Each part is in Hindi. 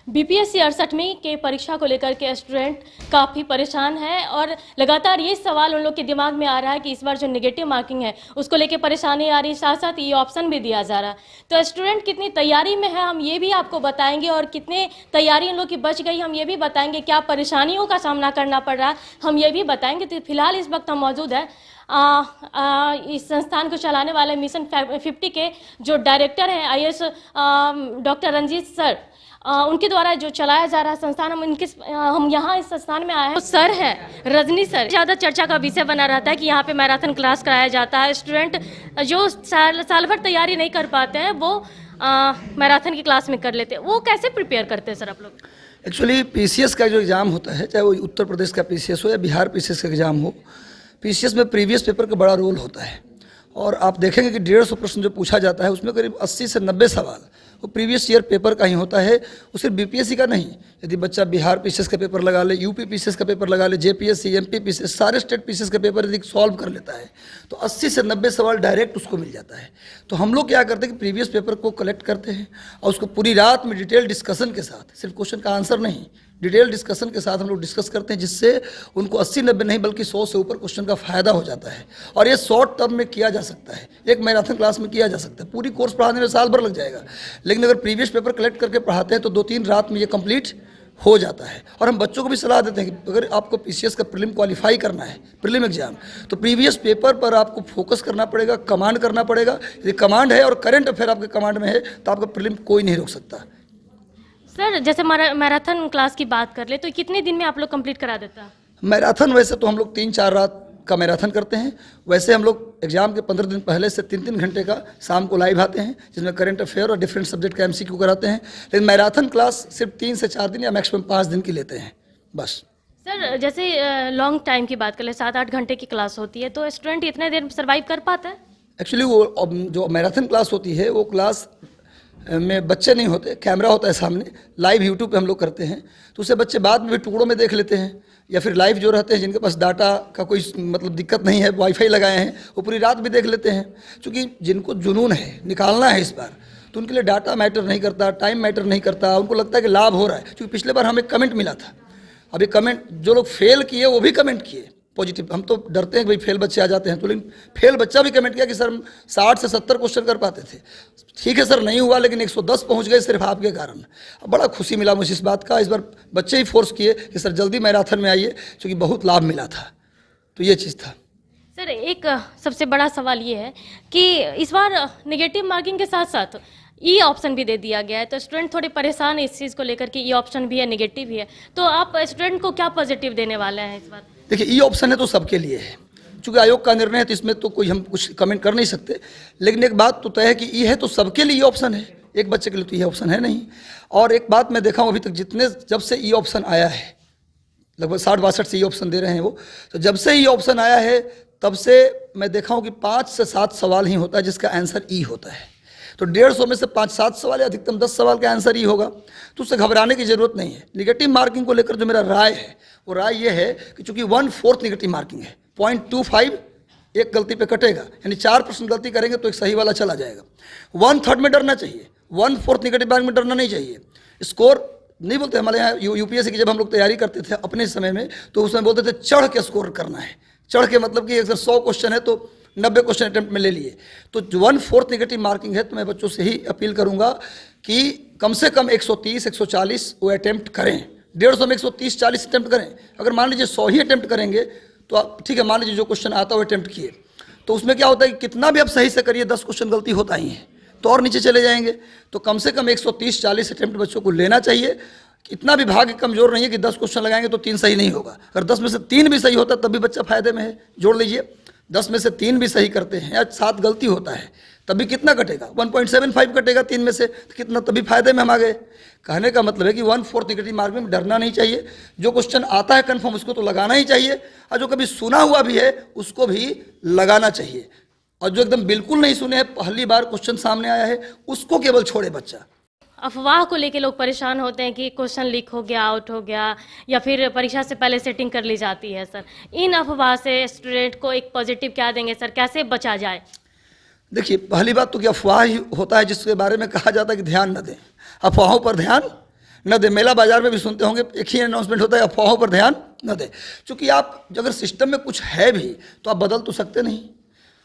बीपीएससी 68वीं के परीक्षा को लेकर के स्टूडेंट काफ़ी परेशान है और लगातार ये सवाल उन लोग के दिमाग में आ रहा है कि इस बार जो नेगेटिव मार्किंग है उसको लेकर परेशानी आ रही है, साथ साथ ये ऑप्शन भी दिया जा रहा है। तो स्टूडेंट कितनी तैयारी में है हम ये भी आपको बताएंगे और कितने तैयारी इन लोग की बच गई हम ये भी बताएंगे, क्या परेशानियों का सामना करना पड़ रहा है हम ये भी बताएंगे। तो फिलहाल इस वक्त हम मौजूद है इस संस्थान को चलाने वाले मिशन 50 के जो डायरेक्टर हैं आईएएस डॉक्टर रंजीत सर, उनके द्वारा जो चलाया जा रहा है संस्थान, हम यहाँ इस संस्थान में आए हैं। तो सर है रजनी सर, ज़्यादा चर्चा का विषय बना रहता है कि यहाँ पे मैराथन क्लास कराया जाता है। स्टूडेंट जो साल भर तैयारी नहीं कर पाते हैं वो मैराथन की क्लास में कर लेते हैं। वो कैसे प्रिपेयर करते हैं सर आप लोग? एक्चुअली पीसीएस का जो एग्ज़ाम होता है, चाहे वो उत्तर प्रदेश का पीसीएस हो या बिहार पीसीएस का एग्ज़ाम हो, पीसीएस में प्रीवियस पेपर का बड़ा रोल होता है। और आप देखेंगे कि 150 प्रश्न जो पूछा जाता है उसमें करीब 80 से 90 सवाल वो प्रीवियस ईयर पेपर का ही होता है। वो सिर्फ बीपीएससी का नहीं, यदि बच्चा बिहार पीसीएस का पेपर लगा ले, यूपी पीसीएस का पेपर लगा ले, जेपीएससी, एमपी पीसीएस, सारे स्टेट पीसीएस का पेपर यदि सॉल्व कर लेता है तो 80 से 90 सवाल डायरेक्ट उसको मिल जाता है। तो हम लोग क्या करते हैं कि प्रीवियस पेपर को कलेक्ट करते हैं और उसको पूरी रात में डिटेल डिस्कशन के साथ, सिर्फ क्वेश्चन का आंसर नहीं, डिटेल डिस्कशन के साथ हम लोग डिस्कस करते हैं, जिससे उनको 80-90 नहीं बल्कि 100 से ऊपर क्वेश्चन का फायदा हो जाता है। और ये शॉर्ट टर्म में किया जा सकता है, एक मैराथन क्लास में किया जा सकता है। पूरी कोर्स पढ़ाने में साल भर लग जाएगा, लेकिन अगर प्रीवियस पेपर कलेक्ट करके पढ़ाते हैं तो 2-3 रात में ये कंप्लीट हो जाता है। और हम बच्चों को भी सलाह देते हैं कि अगर आपको पीसीएस का प्रीलिम क्वालिफाई करना है, प्रीलिम एग्जाम, तो प्रीवियस पेपर पर आपको फोकस करना पड़ेगा, कमांड करना पड़ेगा। यदि कमांड है और करंट अफेयर आपके कमांड में है तो आपका प्रीलिम कोई नहीं रोक सकता। सर जैसे मैराथन क्लास की बात कर ले तो कितने दिन में आप लोग कंप्लीट करा देता है? मैराथन वैसे तो हम लोग 3-4 रात का मैराथन करते हैं। वैसे हम लोग एग्जाम के 15 दिन पहले से 3-3 घंटे का शाम को लाइव आते हैं, जिसमें करंट अफेयर और डिफरेंट सब्जेक्ट का एमसीक्यू कराते हैं। लेकिन मैराथन क्लास सिर्फ 3 से 4 दिन या मैक्सिमम 5 दिन की लेते हैं बस। सर जैसे लॉन्ग टाइम की बात कर ले, 7-8 घंटे की क्लास होती है, तो स्टूडेंट इतने देर सर्वाइव कर पाता है? एक्चुअली वो जो मैराथन क्लास होती है वो क्लास में बच्चे नहीं होते, कैमरा होता है सामने, लाइव यूट्यूब पे हम लोग करते हैं, तो उसे बच्चे बाद में भी टुकड़ों में देख लेते हैं। या फिर लाइव जो रहते हैं जिनके पास डाटा का कोई मतलब दिक्कत नहीं है, वाईफाई लगाए हैं, वो पूरी रात भी देख लेते हैं। क्योंकि जिनको जुनून है, निकालना है इस बार, तो उनके लिए डाटा मैटर नहीं करता, टाइम मैटर नहीं करता, उनको लगता है कि लाभ हो रहा है। क्योंकि पिछले बार हमें कमेंट मिला था, अभी कमेंट जो लोग फेल किए वो भी कमेंट किए पॉजिटिव। हम तो डरते हैं कि भाई फेल बच्चे आ जाते हैं, तो लेकिन फेल बच्चा भी कमेंट किया कि सर हम 60 से 70 क्वेश्चन कर पाते थे। ठीक है सर, नहीं हुआ, लेकिन 110 पहुंच गए सिर्फ आपके कारण। बड़ा खुशी मिला मुझे इस बात का। इस बार बच्चे ही फोर्स किए कि सर जल्दी मैराथन में आइए, क्योंकि बहुत लाभ मिला था। तो ये चीज़ था। सर एक सबसे बड़ा सवाल ये है कि इस बार नेगेटिव मार्किंग के साथ साथ ई ऑप्शन भी दे दिया गया है, तो स्टूडेंट थोड़े परेशान है इस चीज़ को लेकर कि ई ऑप्शन भी है, नेगेटिव भी है। तो आप स्टूडेंट को क्या पॉजिटिव देने वाले हैं इस बार? देखिए, ई ऑप्शन है तो सबके लिए है, चूँकि आयोग का निर्णय है तो इसमें तो कोई हम कुछ कमेंट कर नहीं सकते। लेकिन एक बात तो तय है कि ई है तो सबके लिए ई ऑप्शन है, एक बच्चे के लिए तो ये ऑप्शन है नहीं। और एक बात मैं देखा हूँ अभी तक जितने जब से ई ऑप्शन आया है, लगभग 60-62 से ई ऑप्शन दे रहे हैं वो, तो जब से ई ऑप्शन आया है तब से मैं देखा हूँ कि 5 से 7 सवाल ही होता है जिसका आंसर ई होता है। तो 150 में से 5-7 सवाल या अधिकतम 10 सवाल का आंसर ही होगा, तो उससे घबराने की जरूरत नहीं है। निगेटिव मार्किंग को लेकर जो मेरा राय है वो राय ये है कि चूंकि 1/4 निगेटिव मार्किंग है, 0.25 एक गलती पे कटेगा, यानी 4 प्रश्न गलती करेंगे तो एक सही वाला चला जाएगा। 1/3 में डरना चाहिए, 1/4 निगेटिव मार्किंग में डरना नहीं चाहिए। स्कोर नहीं बोलते, हमारे यहाँ यूपीएससी की जब हम लोग तैयारी करते थे अपने समय में, तो उसमें बोलते थे चढ़ के स्कोर करना है। चढ़ के मतलब कि अगर 100 क्वेश्चन है तो 90 क्वेश्चन अटेम्प्ट में ले लिए। तो जो 1/4 निगेटिव मार्किंग है, तो मैं बच्चों से ही अपील करूंगा कि कम से कम 130-140 वो अटेम्प्ट करें। 150 में 130-140 अटेम्प्ट करें। अगर मान लीजिए 100 ही अटेम्प्ट करेंगे तो आप ठीक है, मान लीजिए जो क्वेश्चन आता है वो अटेम्प्ट किए, तो उसमें क्या होता है कि कितना भी आप सही से करिए 10 क्वेश्चन गलती होता ही है, तो और नीचे चले जाएंगे। तो कम से कम 130-140 अटेम्प्ट बच्चों को लेना चाहिए। इतना भी भाग्य कमजोर नहीं है कि 10 क्वेश्चन लगाएंगे तो 3 सही नहीं होगा। अगर 10 में से 3 भी सही होता तब भी बच्चा फायदे में है। जोड़ लीजिए, 10 में से 3 भी सही करते हैं या 7 गलती होता है तभी कितना कटेगा? 1.75 कटेगा 3 में से, तो कितना तभी फायदे में हम आ गए। कहने का मतलब है कि 1/4 निगेटिव मार्किंग में डरना नहीं चाहिए। जो क्वेश्चन आता है कन्फर्म उसको तो लगाना ही चाहिए, और जो कभी सुना हुआ भी है उसको भी लगाना चाहिए। और जो एकदम बिल्कुल नहीं सुने हैं, पहली बार क्वेश्चन सामने आया है, उसको केवल छोड़े बच्चा। अफवाह को लेके लोग परेशान होते हैं कि क्वेश्चन लीक हो गया, आउट हो गया, या फिर परीक्षा से पहले सेटिंग कर ली जाती है। सर इन अफवाह से स्टूडेंट को एक पॉजिटिव क्या देंगे सर, कैसे बचा जाए? देखिए, पहली बात तो कि अफवाह ही होता है जिसके बारे में कहा जाता है कि ध्यान न दें, अफवाहों पर ध्यान न दे। मेला बाजार में भी सुनते होंगे, एक ही अनाउंसमेंट होता है, अफवाहों पर ध्यान न दे। चूंकि आप अगर सिस्टम में कुछ है भी तो आप बदल तो सकते नहीं।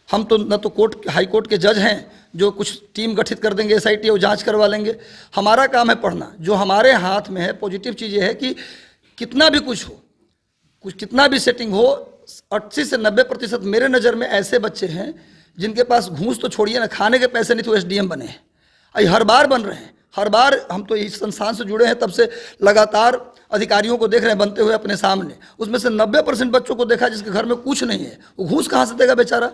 हम तो न तो कोर्ट, हाई कोर्ट के जज हैं जो कुछ टीम गठित कर देंगे, SIT वो जांच करवा लेंगे। हमारा काम है पढ़ना। जो हमारे हाथ में है, पॉजिटिव चीज़ ये है कि कितना भी कुछ हो, कुछ कितना भी सेटिंग हो, 80 से 90% मेरे नज़र में ऐसे बच्चे हैं जिनके पास घूस तो छोड़िए ना, खाने के पैसे नहीं तो SDM बने हैं। अभी हर बार बन रहे हैं, हर बार। हम तो इस संस्थान से जुड़े हैं तब से लगातार अधिकारियों को देख रहे हैं बनते हुए अपने सामने। उसमें से 90% बच्चों को देखा जिसके घर में कुछ नहीं है, वो घूस कहाँ से देगा बेचारा।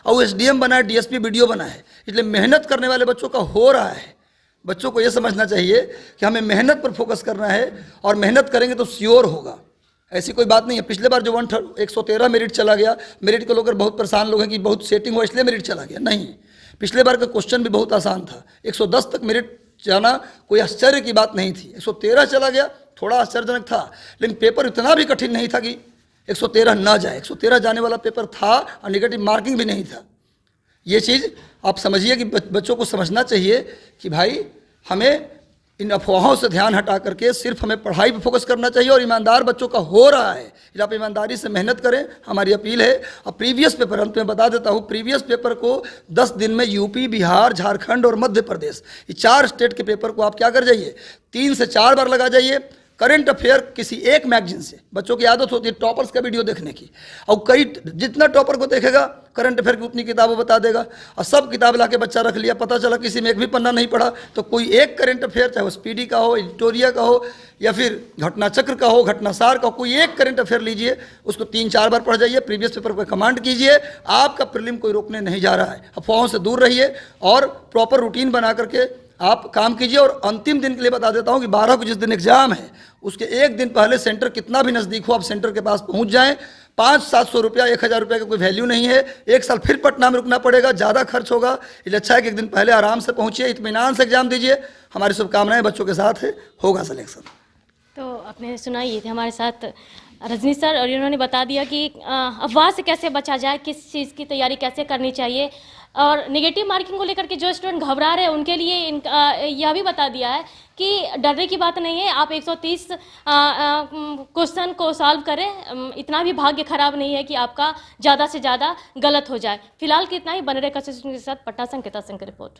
और वो SDM बना है, DSP BDO बना है। इसलिए मेहनत करने वाले बच्चों का हो रहा है। बच्चों को ये समझना चाहिए कि हमें मेहनत पर फोकस करना है, और मेहनत करेंगे तो श्योर होगा। ऐसी कोई बात नहीं है। पिछले बार जो 113 मेरिट चला गया, मेरिट को लेकर बहुत परेशान लोग हैं कि बहुत सेटिंग हुआ इसलिए मेरिट चला गया। नहीं, पिछले बार का क्वेश्चन भी बहुत आसान था। 110 तक मेरिट जाना कोई आश्चर्य की बात नहीं थी। 113 चला गया, थोड़ा आश्चर्यजनक था, लेकिन पेपर इतना भी कठिन नहीं था कि 113 ना जाए। 113 जाने वाला पेपर था और नेगेटिव मार्किंग भी नहीं था। ये चीज़ आप समझिए कि बच्चों को समझना चाहिए कि भाई हमें इन अफवाहों से ध्यान हटा करके सिर्फ हमें पढ़ाई पर फोकस करना चाहिए, और ईमानदार बच्चों का हो रहा है। इसलिए आप ईमानदारी से मेहनत करें, हमारी अपील है। और प्रीवियस पेपर अंत में बता देता हूँ, प्रीवियस पेपर को 10 दिन में यूपी, बिहार, झारखंड और मध्य प्रदेश, ये 4 स्टेट के पेपर को आप क्या कर जाइए, 3 से 4 बार लगा जाइए। करंट अफेयर किसी एक मैगजीन से, बच्चों की आदत होती है टॉपर्स का वीडियो देखने की, और कई जितना टॉपर को देखेगा करंट अफेयर की उतनी किताबें बता देगा। और सब किताब ला के बच्चा रख लिया, पता चला किसी में एक भी पन्ना नहीं पढ़ा। तो कोई एक करंट अफेयर, चाहे वो स्पीडी का हो, एडिटोरिया का हो, या फिर घटना चक्र का हो, घटनासार का हो, कोई एक करंट अफेयर लीजिए, उसको 3-4 बार पढ़ जाइए, प्रीवियस पेपर पर कमांड कीजिए। आपका प्रीलिम कोई रोकने नहीं जा रहा है। अफवाहों से दूर रहिए और प्रॉपर रूटीन बना करके आप काम कीजिए। और अंतिम दिन के लिए बता देता हूं कि 12 को जिस दिन एग्जाम है उसके एक दिन पहले सेंटर कितना भी नज़दीक हो, आप सेंटर के पास पहुंच जाएं। 500-700 रुपया, 1000 रुपया का कोई वैल्यू नहीं है। एक साल फिर पटना में रुकना पड़ेगा, ज़्यादा खर्च होगा। इसलिए अच्छा है कि एक दिन पहले आराम से पहुंचिए, इत्मीनान से एग्जाम दीजिए। हमारी शुभकामनाएं बच्चों के साथ है, होगा सिलेक्शन। तो आपने सुना, ये थे हमारे साथ रजनी सर, और इन्होंने बता दिया कि अफवाह से कैसे बचा जाए, किस चीज़ की तैयारी कैसे करनी चाहिए, और नेगेटिव मार्किंग को लेकर के जो स्टूडेंट घबरा रहे हैं उनके लिए यह भी बता दिया है कि डरने की बात नहीं है। आप 130 क्वेश्चन को सॉल्व करें, इतना भी भाग्य खराब नहीं है कि आपका ज़्यादा से ज़्यादा गलत हो जाए। फिलहाल कितना ही। बने रहे कंसिस्टेंसी के साथ। पटना संकेता सिंह की रिपोर्ट।